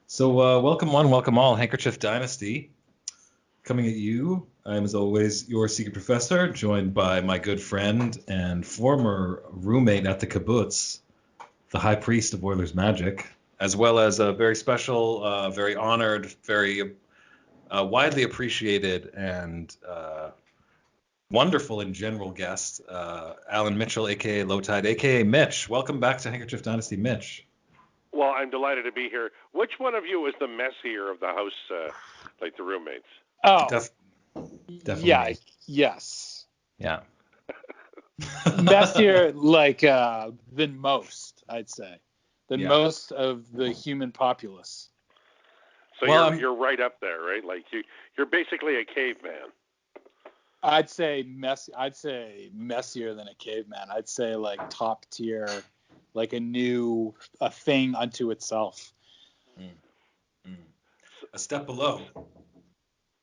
So, welcome one, welcome all. Handkerchief Dynasty coming at you. I'm, as always, your secret professor, joined by my good friend and former roommate at the kibbutz, the high priest of Oilers Magic, as well as a very special, very honored, very widely appreciated, and wonderful in general guest, Alan Mitchell, a.k.a. Lowetide, a.k.a. Mitch. Welcome back to Handkerchief Dynasty, Mitch. Well, I'm delighted to be here. Which one of you is the messier of the house, like the roommates? Oh, Definitely. yeah, yes. Yeah. Messier, than most, I'd say. Than most of the human populace. So you're right up there, right? Like you're basically a caveman. I'd say messier than a caveman. I'd say like top tier, like a thing unto itself. A step below.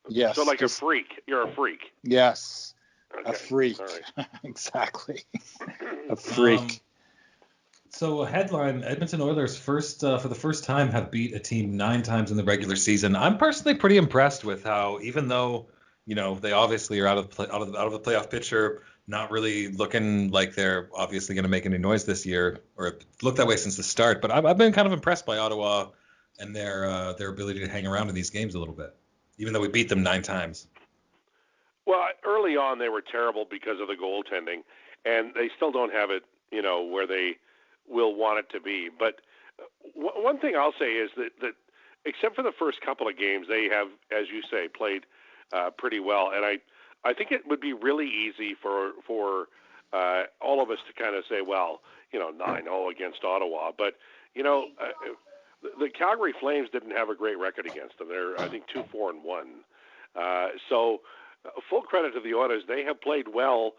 Yes. So like a freak. You're a freak. Yes. Okay. A freak. All right. Exactly. A freak. So a headline, Edmonton Oilers for the first time have beat a team 9 times in the regular season. I'm personally pretty impressed with how, even though, they obviously are out of the playoff picture, not really looking like they're obviously going to make any noise this year, or it looked that way since the start. But I've been kind of impressed by Ottawa and their ability to hang around in these games a little bit, even though we beat them 9 times. Well, early on they were terrible because of the goaltending, and they still don't have it, where they will want it to be. But one thing I'll say is that except for the first couple of games, they have, as you say, played pretty well. And I think it would be really easy for all of us to kind of say, well, 9-0 against Ottawa. But, the Calgary Flames didn't have a great record against them. They're, I think, 2-4-1. So full credit to the Oilers. They have played well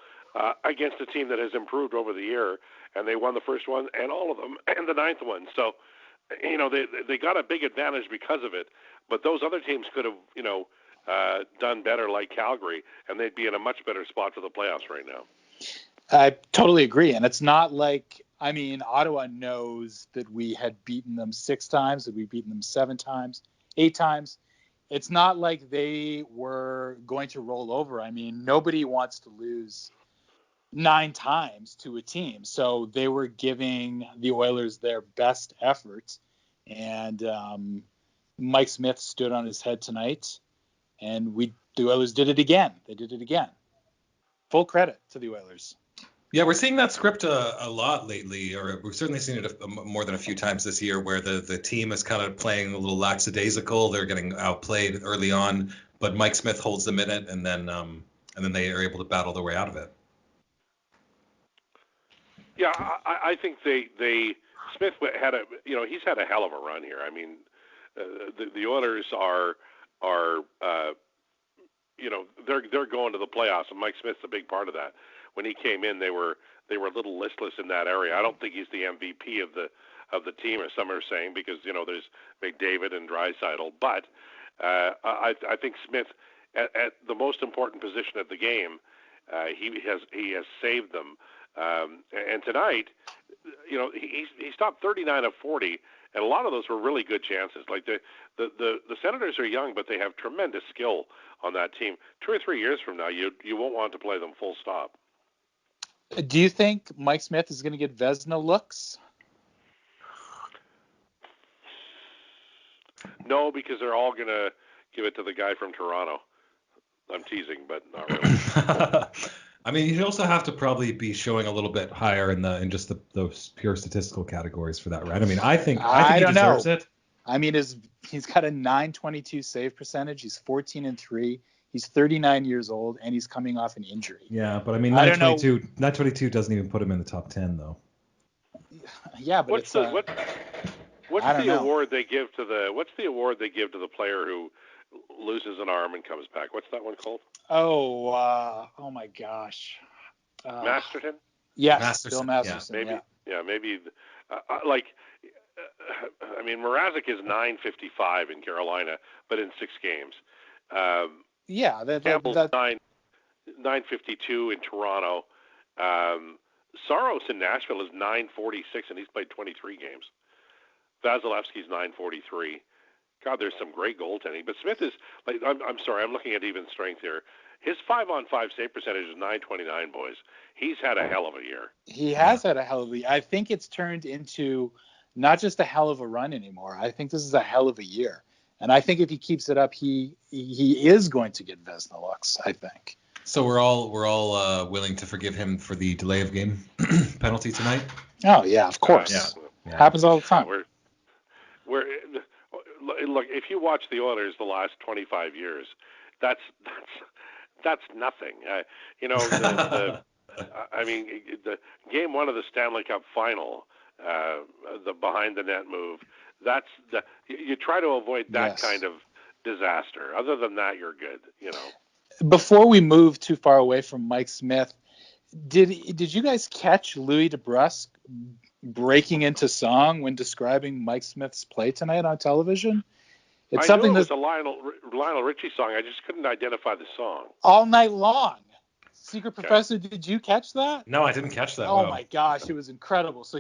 against a team that has improved over the year, and they won the first one and all of them and the ninth one. So, they got a big advantage because of it. But those other teams could have, done better like Calgary, and they'd be in a much better spot for the playoffs right now. I totally agree. And it's not like, Ottawa knows that we had beaten them 6 times, that we've beaten them 7 times, 8 times. It's not like they were going to roll over. Nobody wants to lose 9 times to a team. So they were giving the Oilers their best effort. And Mike Smith stood on his head tonight. And the Oilers did it again. They did it again. Full credit to the Oilers. Yeah, we're seeing that script a lot lately, or we've certainly seen it more than a few times this year, where the team is kind of playing a little lackadaisical. They're getting outplayed early on, but Mike Smith holds them in it, and then they are able to battle their way out of it. Yeah, I think Smith had he's had a hell of a run here. The Oilers are they're going to the playoffs, and Mike Smith's a big part of that. When he came in, they were a little listless in that area. I don't think he's the MVP of the team, as some are saying, because there's McDavid and Draisaitl. But I think Smith, at the most important position of the game, he has saved them. And tonight, he stopped 39 of 40, and a lot of those were really good chances. Like the Senators are young, but they have tremendous skill on that team. 2 or 3 years from now, you won't want to play them full stop. Do you think Mike Smith is going to get Vezina looks? No, because they're all going to give it to the guy from Toronto. I'm teasing, but not really. You'd also have to probably be showing a little bit higher in just those pure statistical categories for that, right? I think he deserves it. He's got a .922 save percentage. He's 14-3. He's 39 years old, and he's coming off an injury. Yeah, but 922 doesn't even put him in the top 10, though. Yeah, but what's the award they give to the player who loses an arm and comes back? What's that one called? Oh my gosh. Masterton? Yes, Masterson. Bill Masterson. Yeah, maybe. Mrazek is .955 in Carolina, but in 6 games. Campbell's 952 in Toronto. Saros in Nashville is .946, and he's played 23 games. Vasilevsky's .943. God, there's some great goaltending. But Smith is like, I'm sorry, I'm looking at even strength here. His 5-on-5 save percentage is .929, boys. He's had a hell of a year. He has had a hell of a year. I think it's turned into not just a hell of a run anymore. I think this is a hell of a year. And I think if he keeps it up, he is going to get Vezina looks, I think. So we're all willing to forgive him for the delay of game penalty tonight? Oh, yeah, of course. Yeah. Happens all the time. Look, if you watch the Oilers the last 25 years, that's nothing. I mean, the game one of the Stanley Cup final, the behind the net move. You try to avoid that kind of disaster. Other than that, you're good. Before we move too far away from Mike Smith, did you guys catch Louis DeBrusk breaking into song when describing Mike Smith's play tonight on television? It's something knew it was a Lionel Richie song. I just couldn't identify the song. All night long. Secret Professor, did you catch that? No, I didn't catch that. Oh, my gosh, it was incredible. So,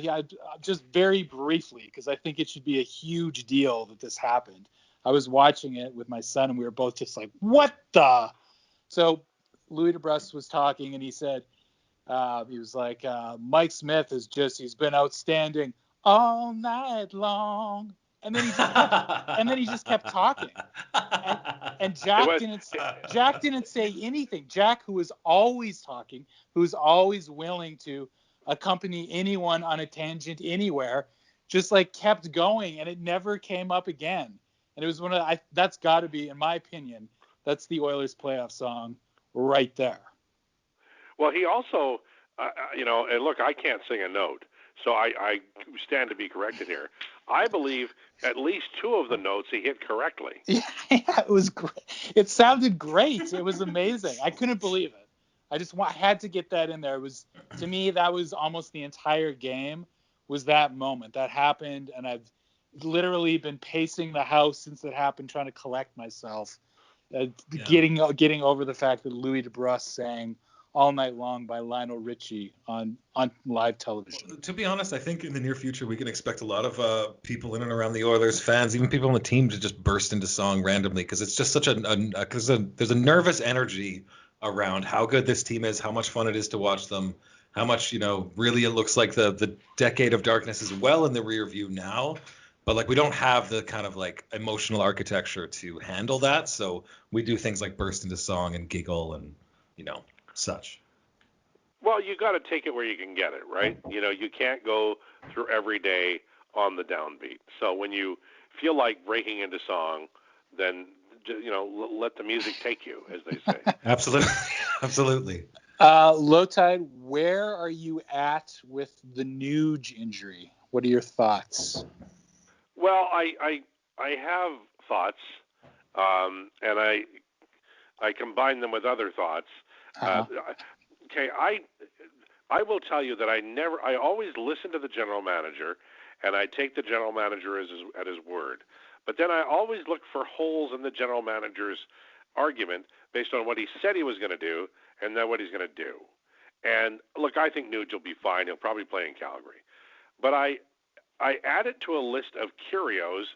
just very briefly, because I think it should be a huge deal that this happened. I was watching it with my son, and we were both just like, what the? So, Louis DeBrusk was talking, and he said, he was like, Mike Smith he's been outstanding all night long. And then he just kept talking. And Jack didn't say anything. Jack, who was always talking, who's always willing to accompany anyone on a tangent anywhere, just like kept going, and it never came up again. And it was that's got to be, in my opinion, that's the Oilers playoff song right there. Well, he also, and look, I can't sing a note, so I stand to be corrected here. I believe at least two of the notes he hit correctly. Yeah, it was great. It sounded great. It was amazing. I couldn't believe it. I had to get that in there. It was, to me, that was almost the entire game was that moment. That happened, and I've literally been pacing the house since it happened, trying to collect myself, getting over the fact that Louis DeBrusk sang All Night Long by Lionel Richie on live television. Well, to be honest, I think in the near future we can expect a lot of people in and around the Oilers, fans, even people on the team, to just burst into song randomly, because it's just such there's a nervous energy around how good this team is, how much fun it is to watch them, how much really it looks like the decade of darkness is well in the rear view now, but like we don't have the kind of like emotional architecture to handle that, so we do things like burst into song and giggle and such. Well, you got to take it where you can get it, right? You can't go through every day on the downbeat. So when you feel like breaking into song, then let the music take you, as they say. Absolutely. Lowetide, where are you at with the Nuge injury? What are your thoughts? Well, I have thoughts, and I combine them with other thoughts. Okay, I will tell you that I always listen to the general manager, and I take the general manager at his word. But then I always look for holes in the general manager's argument based on what he said he was going to do and then what he's going to do. And look, I think Nuge will be fine. He'll probably play in Calgary. But I add it to a list of curios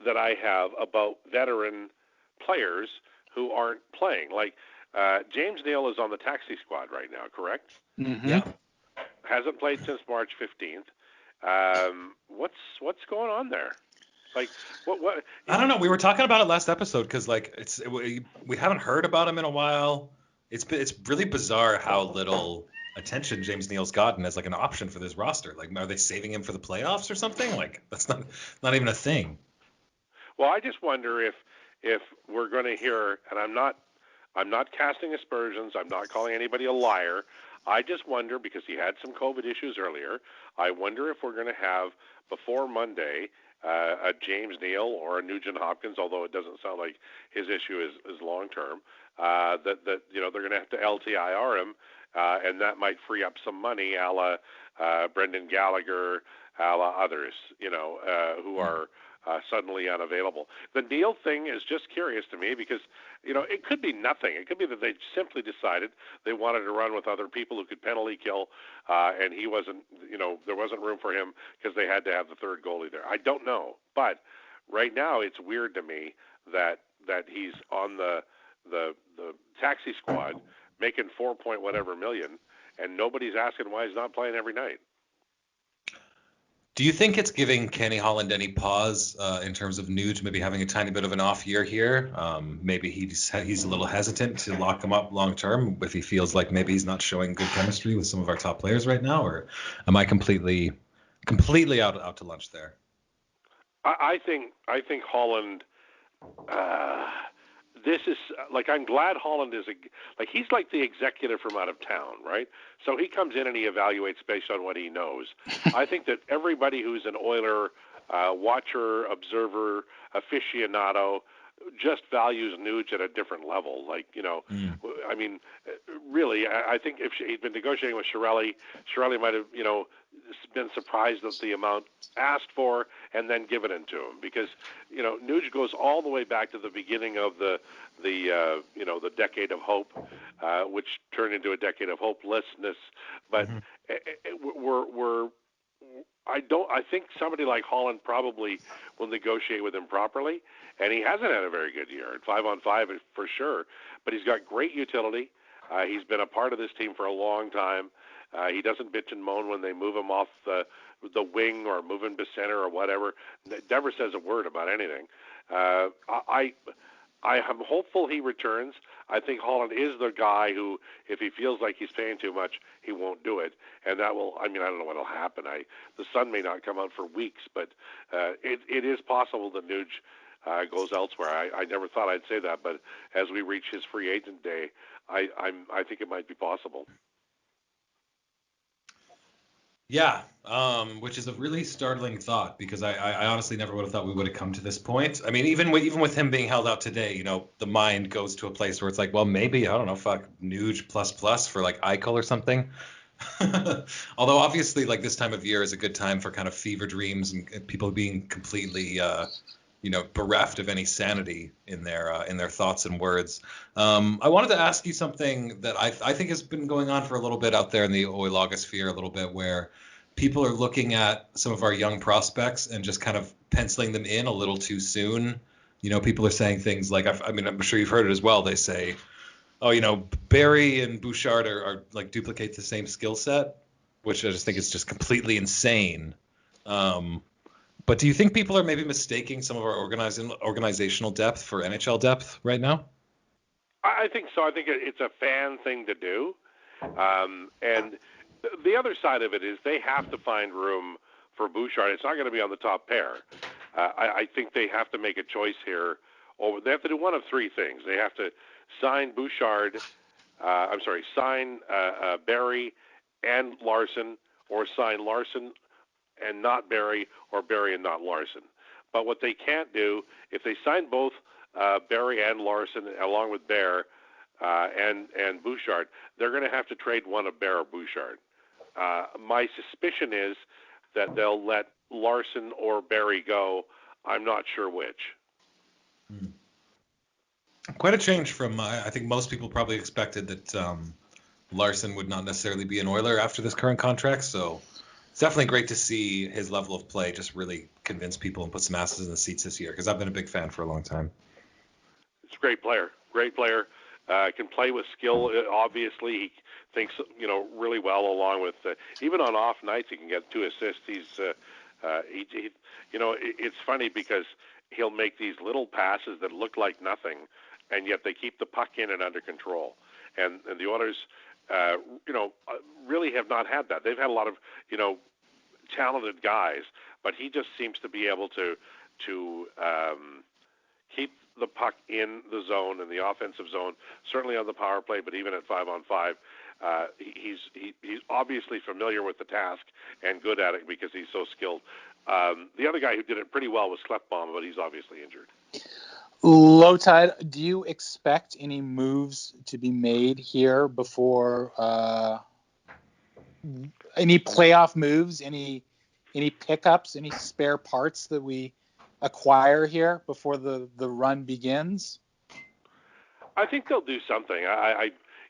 that I have about veteran players who aren't playing. Like, James Neal is on the taxi squad right now, correct? Mm-hmm. Yeah. Hasn't played since March 15th. What's going on there? Like, what? I don't know. We were talking about it last episode because we haven't heard about him in a while. It's really bizarre how little attention James Neal's gotten as like an option for this roster. Like, are they saving him for the playoffs or something? Like, that's not even a thing. Well, I just wonder if we're going to hear, and I'm not casting aspersions. I'm not calling anybody a liar. I just wonder, because he had some COVID issues earlier, I wonder if we're going to have, before Monday, a James Neal or a Nugent Hopkins, although it doesn't sound like his issue is long-term, that they're going to have to LTIR him, and that might free up some money, a la Brendan Gallagher, a la others, who are suddenly unavailable. The Neal thing is just curious to me because, it could be nothing. It could be that they simply decided they wanted to run with other people who could penalty kill, and he wasn't, there wasn't room for him because they had to have the third goalie there. I don't know. But right now it's weird to me that he's on the taxi squad making 4 point whatever million, and nobody's asking why he's not playing every night. Do you think it's giving Kenny Holland any pause in terms of Nuge maybe having a tiny bit of an off year here? Maybe he's a little hesitant to lock him up long term if he feels like maybe he's not showing good chemistry with some of our top players right now, or am I completely out to lunch there? I think Holland. This is like, I'm glad Holland is he's like the executive from out of town, right? So he comes in and he evaluates based on what he knows. I think that everybody who's an Oiler watcher, observer, aficionado just values Nuge at a different level. I mean, really, I think if he'd been negotiating with Chiarelli might have, been surprised at the amount asked for and then given it to him, because Nuge goes all the way back to the beginning of the decade of hope, which turned into a decade of hopelessness. But I think somebody like Holland probably will negotiate with him properly, and he hasn't had a very good year at 5-on-5 for sure. But he's got great utility. He's been a part of this team for a long time. He doesn't bitch and moan when they move him off the wing or move him to center or whatever. Never says a word about anything. I am hopeful he returns. I think Holland is the guy who, if he feels like he's paying too much, he won't do it. And that will, I don't know what will happen. The sun may not come out for weeks, but it is possible that Nuge goes elsewhere. I never thought I'd say that, but as we reach his free agent day, I think it might be possible. Yeah, which is a really startling thought, because I honestly never would have thought we would have come to this point. I mean, even with him being held out today, the mind goes to a place where it's like, well, maybe, I don't know, fuck, Nuge plus for like Eichel or something. Although obviously, like, this time of year is a good time for kind of fever dreams and people being completely bereft of any sanity in their thoughts and words. I wanted to ask you something that I think has been going on for a little bit out there in the Oilogosphere a little bit, where people are looking at some of our young prospects and just kind of penciling them in a little too soon. People are saying things like, I'm sure you've heard it as well. They say, oh, Barry and Bouchard are like duplicate the same skill set, which I just think is just completely insane. But do you think people are maybe mistaking some of our organizational depth for NHL depth right now? I think so. I think it's a fan thing to do. And the other side of it is they have to find room for Bouchard. It's not going to be on the top pair. I think they have to make a choice here. They have to do one of three things. They have to sign Bouchard, sign Barry and Larson, or sign Larson and not Barry, or Barry and not Larson. But what they can't do, if they sign both Barry and Larson along with Bear and Bouchard, they're going to have to trade one of Bear or Bouchard. My suspicion is that they'll let Larson or Barry go. I'm not sure which. Quite a change from, I think most people probably expected that Larson would not necessarily be an Oiler after this current contract, so it's definitely great to see his level of play just really convince people and put some asses in the seats this year, because I've been a big fan for a long time. It's a great player. Can play with skill. Obviously, he thinks really well. Along with even on off nights, he can get 2 assists. It's funny because he'll make these little passes that look like nothing, and yet they keep the puck in and under control. And the Oilers, really have not had that. They've had a lot of talented guys, but he just seems to be able to keep the puck in the zone, in the offensive zone, certainly on the power play, but even at 5-on-5. He's obviously familiar with the task and good at it because he's so skilled. The other guy who did it pretty well was Kleppbaum, but he's obviously injured. Lowetide, do you expect any moves to be made here before any playoff moves, any pickups, any spare parts that we acquire here before the run begins? I think they'll do something.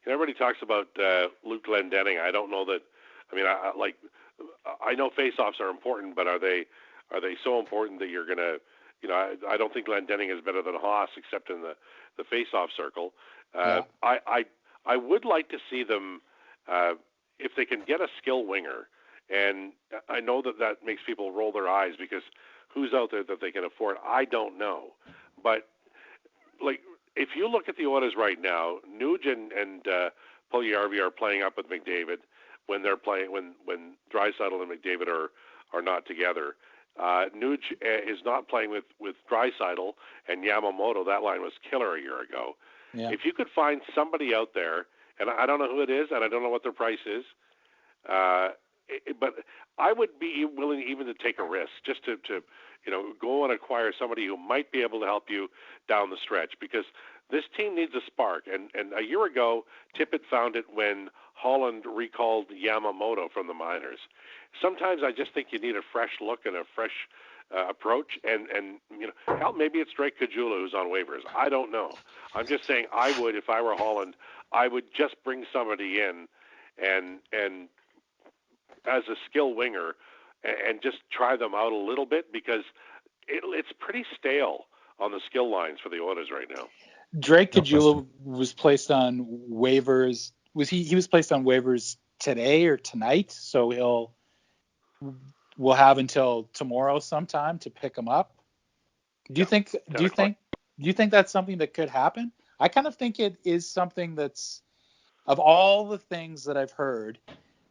Everybody talks about Luke Glendening. I don't know that. I know faceoffs are important, but are they so important that you're going to I don't think Glendening is better than Haas except in the face-off circle. Yeah. I would like to see them if they can get a skill winger, and I know that makes people roll their eyes because who's out there that they can afford? I don't know, but like if you look at the Oilers right now, Nuge and Puljujarvi are playing up with McDavid when they're playing when Draisaitl and McDavid are not together. Nuge is not playing with Draisaitl and Yamamoto. That line was killer a year ago. Yeah. If you could find somebody out there, and I don't know who it is, and I don't know what their price is, but I would be willing even to take a risk just to go and acquire somebody who might be able to help you down the stretch, because this team needs a spark. And a year ago, Tippett found it when Holland recalled Yamamoto from the minors. Sometimes I just think you need a fresh look and a fresh approach. And hell, maybe it's Drake Caggiula who's on waivers. I don't know. I'm just saying I would, if I were Holland, I would just bring somebody in and as a skill winger and just try them out a little bit, because it's pretty stale on the skill lines for the Oilers right now. Drake Caggiula was placed on waivers. He was placed on waivers today or tonight? So we'll have until tomorrow sometime to pick him up. Do you think that's something that could happen? I kind of think it is something that's, of all the things that I've heard,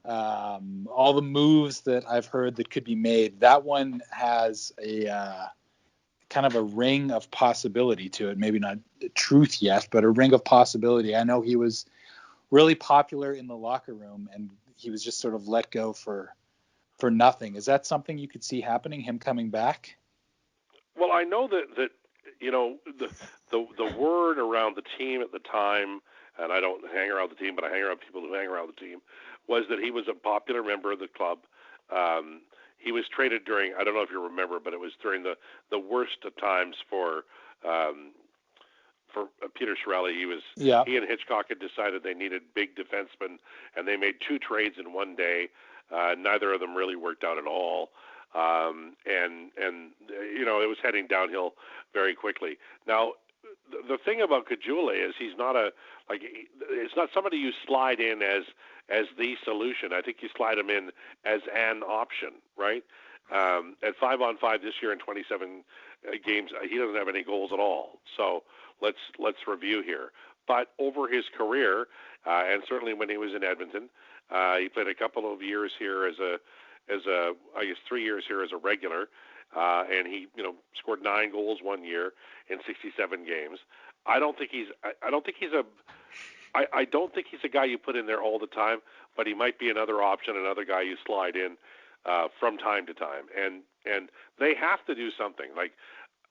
all the moves that I've heard that could be made, that one has a kind of a ring of possibility to it. Maybe not the truth yet, but a ring of possibility. I know he was really popular in the locker room, and he was just sort of let go for nothing. Is that something you could see happening, him coming back? Well, I know that the word around the team at the time, and I don't hang around the team, but I hang around people who hang around the team, was that he was a popular member of the club. He was traded during, I don't know if you remember, but it was during the worst of times for Peter Chiarelli. He and Hitchcock had decided they needed big defensemen, and they made 2 trades in one day. Neither of them really worked out at all. And it was heading downhill very quickly. Now, the thing about Caggiula is he's not it's not somebody you slide in as the solution. I think you slide him in as an option, right? At 5-on-5 this year in 27 games, he doesn't have any goals at all. So let's review here. But over his career, and certainly when he was in Edmonton, he played a couple of years here as I guess 3 years here as a regular, and he scored 9 goals one year in 67 games. I don't think he's a guy you put in there all the time, but he might be another option, another guy you slide in from time to time. And they have to do something. Like,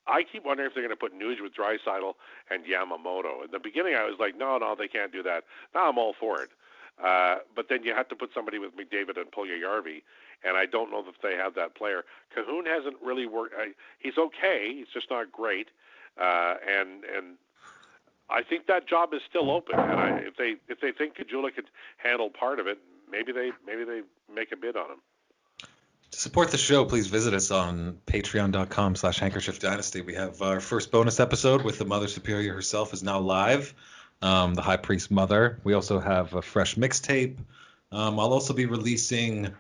I keep wondering if they're going to put Nuge with Draisaitl and Yamamoto. In the beginning, I was like, no, they can't do that. Now I'm all for it. But then you have to put somebody with McDavid and Puljujarvi, and I don't know if they have that player. Cahoon hasn't really worked. He's okay. He's just not great. And I think that job is still open. And if they think Caggiula could handle part of it, maybe they make a bid on him. To support the show, please visit us on patreon.com/Handkerchief Dynasty. We have our first bonus episode with the Mother Superior herself is now live, the High Priest Mother. We also have a fresh mixtape. I'll also be releasing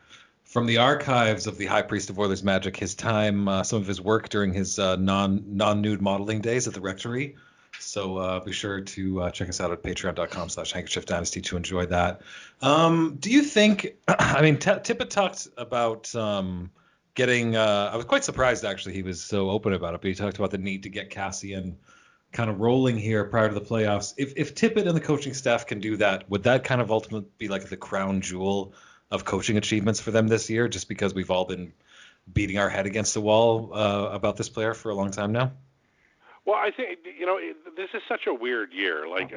from the archives of the High Priest of Oilers Magic his time, some of his work during his non-nude modeling days at the Rectory. So be sure to check us out at patreon.com/Handkerchief Dynasty to enjoy that. Do you think, Tippett talked about getting, I was quite surprised actually he was so open about it, but he talked about the need to get Kassian kind of rolling here prior to the playoffs. If Tippett and the coaching staff can do that, would that kind of ultimately be like the crown jewel of coaching achievements for them this year, just because we've all been beating our head against the wall about this player for a long time now? Well, I think this is such a weird year. Like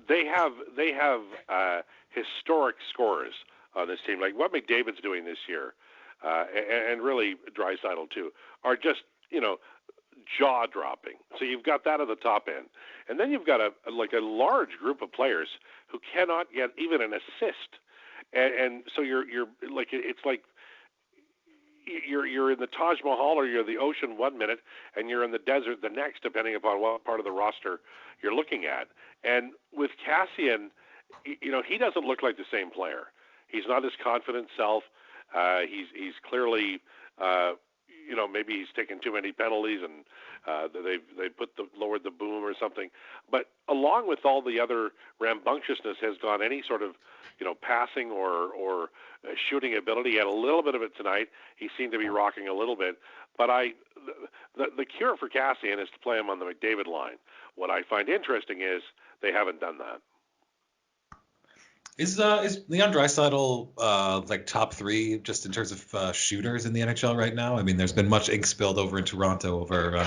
they have historic scores on this team. Like what McDavid's doing this year, and really Draisaitl too, are just jaw dropping. So you've got that at the top end, and then you've got a large group of players who cannot get even an assist, and so you're like it's like you're in the Taj Mahal or you're the ocean one minute, and you're in the desert the next, depending upon what part of the roster you're looking at. And with Kassian, he doesn't look like the same player. He's not his confident self. He's clearly, maybe he's taken too many penalties and they lowered the boom or something. But along with all the other rambunctiousness has gone any sort of passing or shooting ability. He had a little bit of it tonight. He seemed to be rocking a little bit. But the cure for Kassian is to play him on the McDavid line. What I find interesting is they haven't done that. Is Leon Draisaitl like top 3 just in terms of shooters in the NHL right now? I mean, there's been much ink spilled over in Toronto over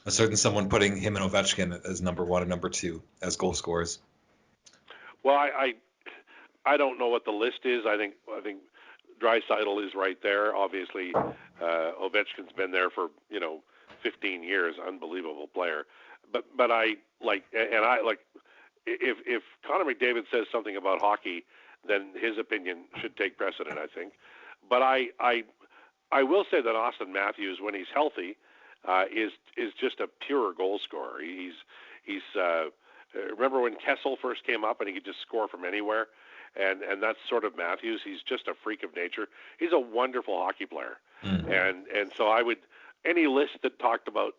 a certain someone putting him and Ovechkin as number 1 and number 2 as goal scorers. Well, I don't know what the list is. I think Draisaitl is right there. Obviously, Ovechkin's been there for 15 years. Unbelievable player. But I like. If Connor McDavid says something about hockey, then his opinion should take precedent, I think. But I will say that Austin Matthews, when he's healthy, is just a pure goal scorer. He's remember when Kessel first came up and he could just score from anywhere, and that's sort of Matthews. He's just a freak of nature. He's a wonderful hockey player, and so I would. Any list that talked about,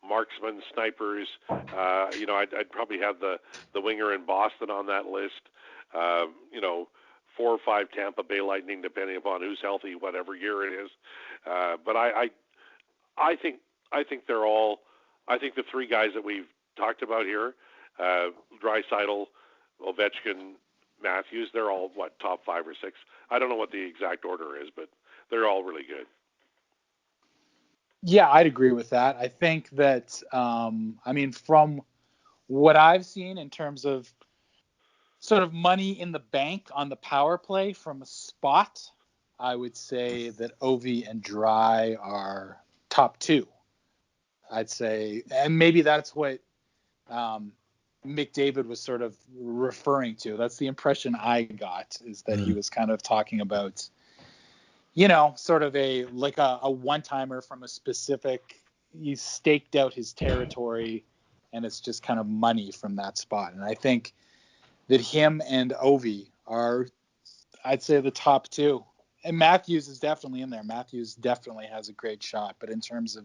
marksmen, snipers, I'd probably have the winger in Boston on that list. 4 or 5 Tampa Bay Lightning, depending upon who's healthy, whatever year it is. But I think they're all. I think the 3 guys that we've talked about here, Draisaitl, Ovechkin, Matthews, they're all top 5 or 6. I don't know what the exact order is, but they're all really good. Yeah, I'd agree with that. I think that, from what I've seen in terms of sort of money in the bank on the power play from a spot, I would say that Ovi and Dry are top 2. I'd say, and maybe that's what McDavid was sort of referring to. That's the impression I got, is that he was kind of talking about sort of a one-timer from a specific, he staked out his territory, and it's just kind of money from that spot. And I think that him and Ovi are, I'd say, the top 2. And Matthews is definitely in there. Matthews definitely has a great shot. But in terms of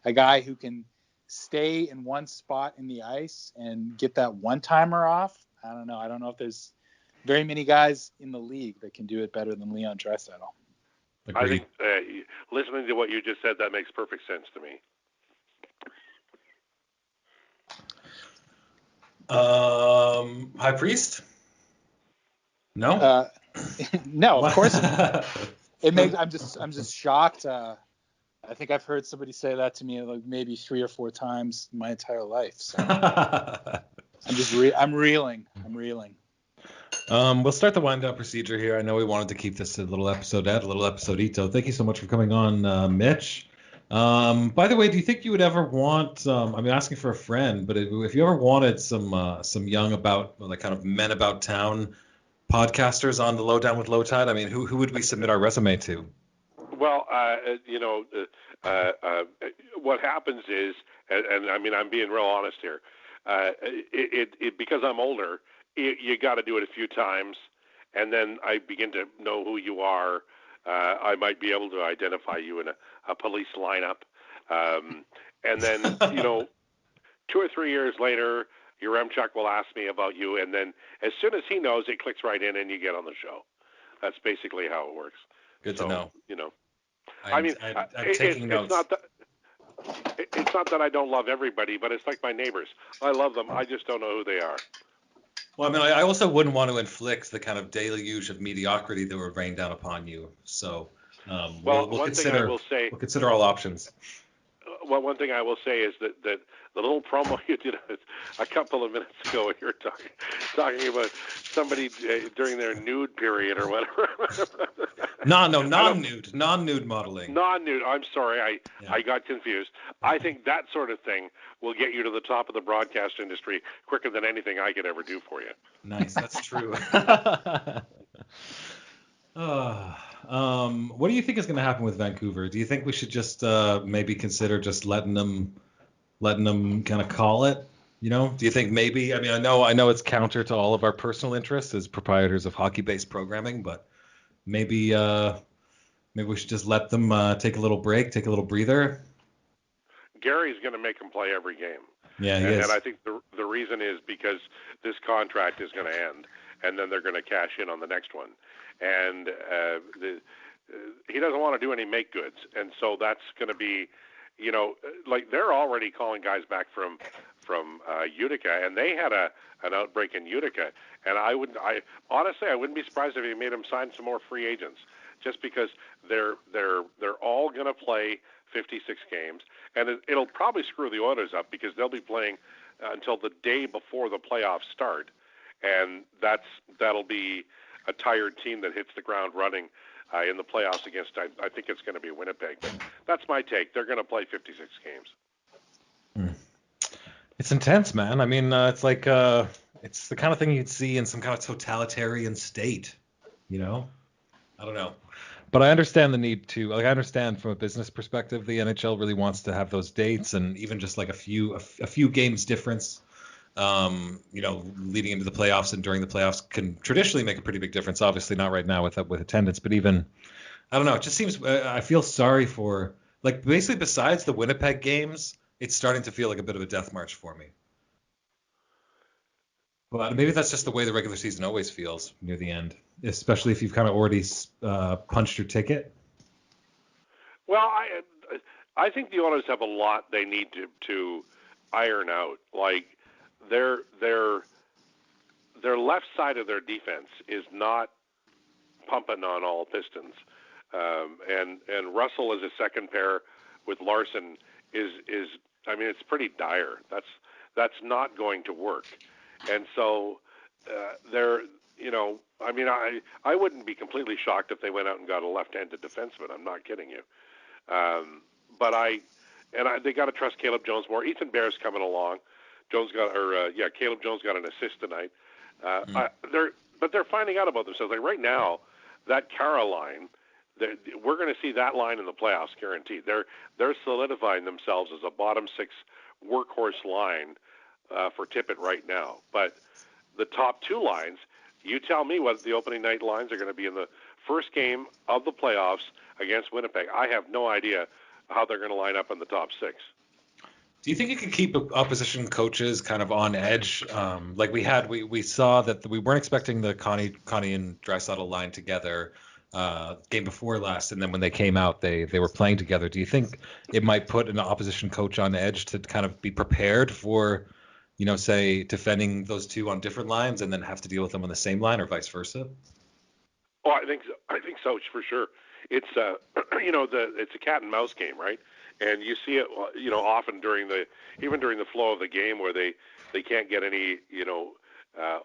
a guy who can stay in one spot in the ice and get that one-timer off, I don't know. I don't know if there's very many guys in the league that can do it better than Leon Draisaitl. Agreed. I think listening to what you just said, that makes perfect sense to me. High Priest? No. No, of course not. It makes. I'm just shocked. I think I've heard somebody say that to me like maybe 3 or 4 times in my entire life. So I'm reeling. We'll start the wind down procedure here. I know we wanted to keep this a little episode-ito. Thank you so much for coming on, Mitch. By the way, do you think you would ever want, I'm asking for a friend, but if you ever wanted some young kind of men about town podcasters on the Lowdown with Lowetide, I mean, who would we submit our resume to? Well, what happens is, and I mean, I'm being real honest here, because I'm older, you got to do it a few times, and then I begin to know who you are. I might be able to identify you in a police lineup. And then, 2 or 3 years later, your Remchuk will ask me about you, and then as soon as he knows, it clicks right in and you get on the show. That's basically how it works. Good to know. I'm taking notes. It's not that I don't love everybody, but it's like my neighbors. I love them. I just don't know who they are. Well, I mean, I also wouldn't want to inflict the kind of deluge of mediocrity that would rain down upon you. So, we'll consider all options. Well, one thing I will say is that the little promo you did a couple of minutes ago, when you were talking about somebody during their nude period or whatever. Non-nude modeling. Non-nude. I'm sorry, I got confused. I think that sort of thing will get you to the top of the broadcast industry quicker than anything I could ever do for you. Nice, that's true. What do you think is going to happen with Vancouver? Do you think we should just maybe consider just letting them kind of call it? Do you think maybe? I mean, I know it's counter to all of our personal interests as proprietors of hockey-based programming, but maybe we should just let them take a little break, take a little breather. Gary's going to make them play every game. Yeah, he is. And I think the reason is because this contract is going to end, and then they're going to cash in on the next one. And he doesn't want to do any make goods, and so that's going to be, like they're already calling guys back from Utica, and they had an outbreak in Utica, and I honestly wouldn't be surprised if he made them sign some more free agents, just because they're all going to play 56 games, and it'll probably screw the Oilers up because they'll be playing until the day before the playoffs start, and that'll be a tired team that hits the ground running in the playoffs against, I think it's going to be Winnipeg. But that's my take. They're going to play 56 games. It's intense, man. I mean, it's like it's the kind of thing you'd see in some kind of totalitarian state, I don't know. But I understand the need to, I understand from a business perspective, the NHL really wants to have those dates, and even just like a few games difference, leading into the playoffs and during the playoffs can traditionally make a pretty big difference. Obviously not right now with attendance, but even, I don't know, it just seems, I feel sorry for, like, basically besides the Winnipeg games, it's starting to feel like a bit of a death march for me. But maybe that's just the way the regular season always feels near the end, especially if you've kind of already punched your ticket. Well, I think the Oilers have a lot they need to iron out. Like their left side of their defense is not pumping on all pistons, and Russell as a second pair with Larson is I mean, it's pretty dire. That's not going to work. And so I mean, I wouldn't be completely shocked if they went out and got a left-handed defenseman. I'm not kidding you. But they got to trust Caleb Jones more. Ethan Bear's coming along. Caleb Jones got an assist tonight. They're finding out about themselves. Like right now, that Cara line, we're going to see that line in the playoffs guaranteed. They're solidifying themselves as a bottom six workhorse line for Tippett right now. But the top two lines, you tell me what the opening night lines are going to be in the first game of the playoffs against Winnipeg. I have no idea how they're going to line up in the top six. Do you think you could keep opposition coaches kind of on edge? Like we saw that we weren't expecting the Connie and Draisaitl line together game before last, and then when they came out, they were playing together. Do you think it might put an opposition coach on edge to kind of be prepared for, say defending those two on different lines and then have to deal with them on the same line, or vice versa? Oh, I think so for sure. It's it's a cat and mouse game, right? And you see it, often during the flow of the game where they can't get any,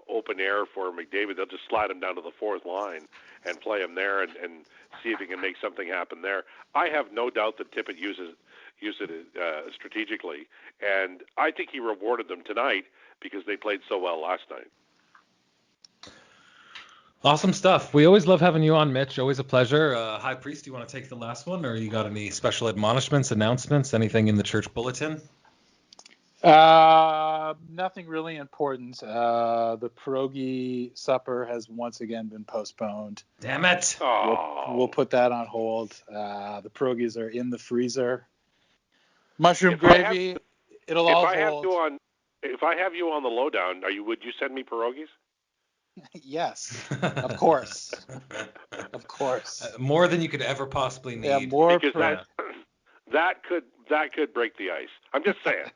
open air for McDavid. They'll just slide him down to the fourth line and play him there and see if he can make something happen there. I have no doubt that Tippett uses it strategically, and I think he rewarded them tonight because they played so well last night. Awesome stuff. We always love having you on, Mitch. Always a pleasure. High Priest, do you want to take the last one, or you got any special admonishments, announcements, anything in the church bulletin? Nothing really important. The pierogi supper has once again been postponed. Damn it. We'll put that on hold. The pierogis are in the freezer. Mushroom gravy, it'll all hold. If I have you on the lowdown, would you send me pierogis? Yes, of course. Of course. More than you could ever possibly need. Yeah, more because that could break the ice. I'm just saying.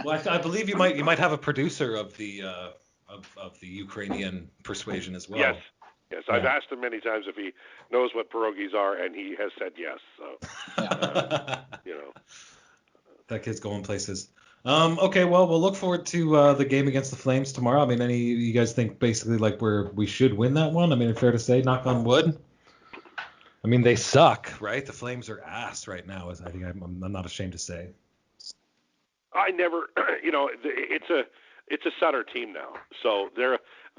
Well, I believe you might have a producer of the Ukrainian persuasion as well. Yes. Yeah. I've asked him many times if he knows what pierogis are, and he has said yes. So, that kid's going places. Okay, well, we'll look forward to the game against the Flames tomorrow. I mean, you guys think basically like we should win that one? I mean, fair to say, knock on wood. I mean, they suck, right? The Flames are ass right now, as I think I'm not ashamed to say. I never, it's a Sutter team now, so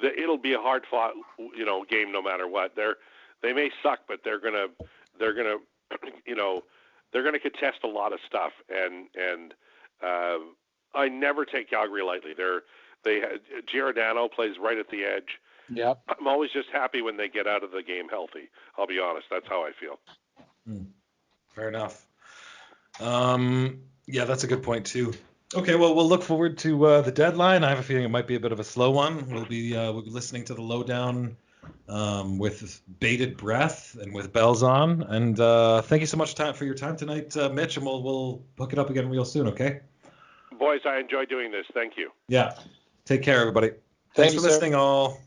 it'll be a hard fought, game no matter what. They may suck, but they're gonna they're gonna contest a lot of stuff, and I never take Calgary lightly. Giordano plays right at the edge. Yep. I'm always just happy when they get out of the game healthy. I'll be honest. That's how I feel. Fair enough. Yeah, that's a good point too. Okay, well, we'll look forward to the deadline. I have a feeling it might be a bit of a slow one. We'll be listening to the lowdown with bated breath and with bells on. And thank you so much for your time tonight, Mitch. And we'll hook it up again real soon. Okay. Boys, I enjoy doing this. Thank you. Yeah. Take care, everybody. Thanks for listening, all.